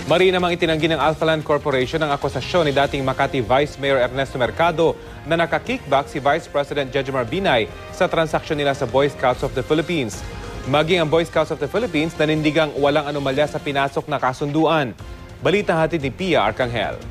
Mari namang itinanggi ng Alphaland Corporation ang akusasyon ni dating Makati Vice Mayor Ernesto Mercado na nakakickback si Vice President Jejomar Binay sa transaksyon nila sa Boy Scouts of the Philippines. Maging ang Boy Scouts of the Philippines nanindigang walang anomalya sa pinasok na kasunduan. Balita hatid ni Pia Arcangel.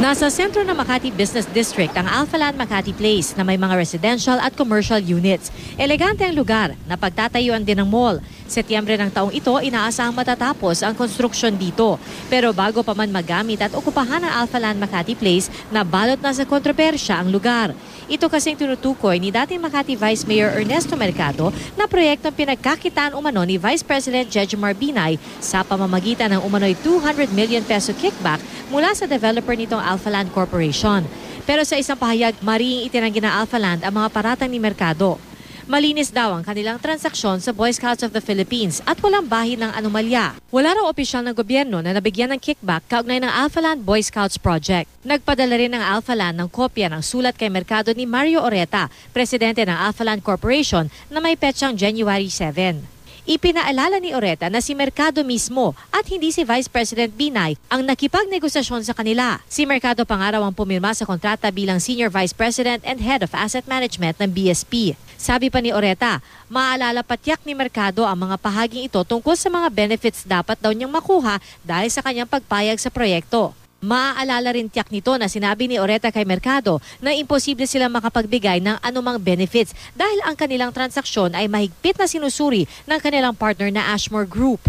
Nasa sentro ng Makati Business District ang Alphaland Makati Place na may mga residential at commercial units. Elegante ang lugar na pagtatayuan din ng mall. Setyembre ng taong ito, inaasahang matatapos ang konstruksyon dito. Pero bago pa man magamit at okupahan ang Alphaland Makati Place, nabalot na sa kontrobersya ang lugar. Ito kasing tinutukoy ni dating Makati Vice Mayor Ernesto Mercado na proyektong pinagkakitaan umano ni Vice President Jejomar Binay sa pamamagitan ng umano'y 200 million peso kickback mula sa developer nitong Alphaland Corporation. Pero sa isang pahayag, maring itinanggi ng Alphaland ang mga paratang ni Mercado. Malinis daw ang kanilang transaksyon sa Boy Scouts of the Philippines at walang bahid ng anomalya. Wala raw opisyal ng gobyerno na nabigyan ng kickback kaugnay ng Alphaland Boy Scouts Project. Nagpadala rin ng Alphaland ng kopya ng sulat kay Mercado ni Mario Oreta, presidente ng Alphaland Corporation, na may petsang January 7. Ipinaalala ni Oreta na si Mercado mismo at hindi si Vice President Binay ang nakipagnegosasyon sa kanila. Si Mercado pangaraw ang pumirma sa kontrata bilang Senior Vice President and Head of Asset Management ng BSP. Sabi pa ni Oreta, maalala patiyak ni Mercado ang mga pahaging ito tungkol sa mga benefits dapat daw niyang makuha dahil sa kanyang pagpayag sa proyekto. Maaalala rin tiyak nito na sinabi ni Oreta kay Mercado na imposible silang makapagbigay ng anumang benefits dahil ang kanilang transaksyon ay mahigpit na sinusuri ng kanilang partner na Ashmore Group.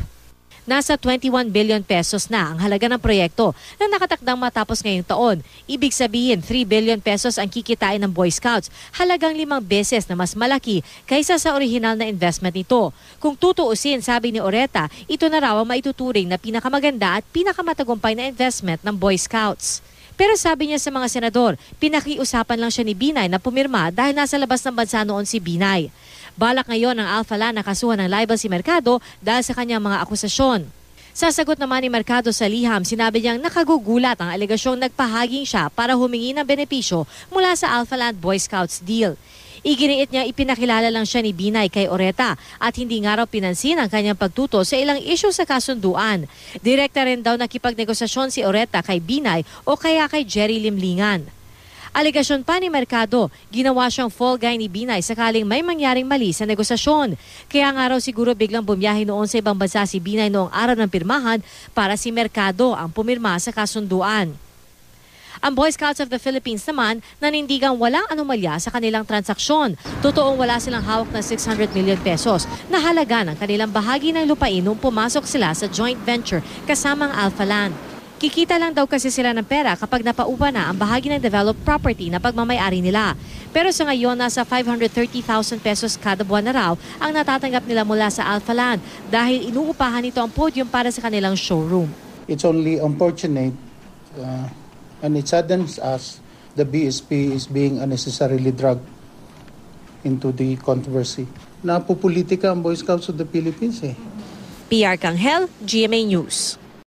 Nasa 21 billion pesos na ang halaga ng proyekto na nakatakdang matapos ngayong taon. Ibig sabihin 3 billion pesos ang kikitain ng Boy Scouts, halagang 5 beses na mas malaki kaysa sa orihinal na investment nito. Kung tutuusin, sabi ni Oreta, ito na raw ang maituturing na pinakamaganda at pinakamatagumpay na investment ng Boy Scouts. Pero sabi niya sa mga senador, pinakiusapan lang siya ni Binay na pumirma dahil nasa labas ng bansa noon si Binay. Balak ngayon ng Alphaland na kasuhan ng libel si Mercado dahil sa kanyang mga akusasyon. Sasagot naman ni Mercado sa liham, sinabi niyang nakagugulat ang alegasyong nagpahaging siya para humingi ng benepisyo mula sa Alphaland Boy Scouts deal. Iginiit niya ipinakilala lang siya ni Binay kay Oreta at hindi nga raw pinansin ang kanyang pagtuto sa ilang isyu sa kasunduan. Direkta rin daw nakipagnegosasyon si Oreta kay Binay o kaya kay Jerry Limlingan. Alegasyon pa ni Mercado, ginawa siyang fall guy ni Binay sakaling may mangyaring mali sa negosasyon. Kaya nga raw siguro biglang bumiyahe noon sa ibang bansa si Binay noong araw ng pirmahan para si Mercado ang pumirma sa kasunduan. Ang Boy Scouts of the Philippines naman nanindigang walang anomalya sa kanilang transaksyon. Totoong wala silang hawak ng 600 million pesos na halaga ng kanilang bahagi ng lupain nung pumasok sila sa joint venture kasamang Alphaland. Kikita lang daw kasi sila ng pera kapag napaupa na ang bahagi ng developed property na pagmamay-ari nila. Pero sa ngayon, nasa 530,000 pesos kada buwan na raw ang natatanggap nila mula sa Alphaland dahil inuupahan nito ang podium para sa kanilang showroom. It's only unfortunate and it saddens us the BSP is being unnecessarily dragged into the controversy. Napupolitika ang Boy Scouts of the Philippines . Pia Arcangel, GMA News.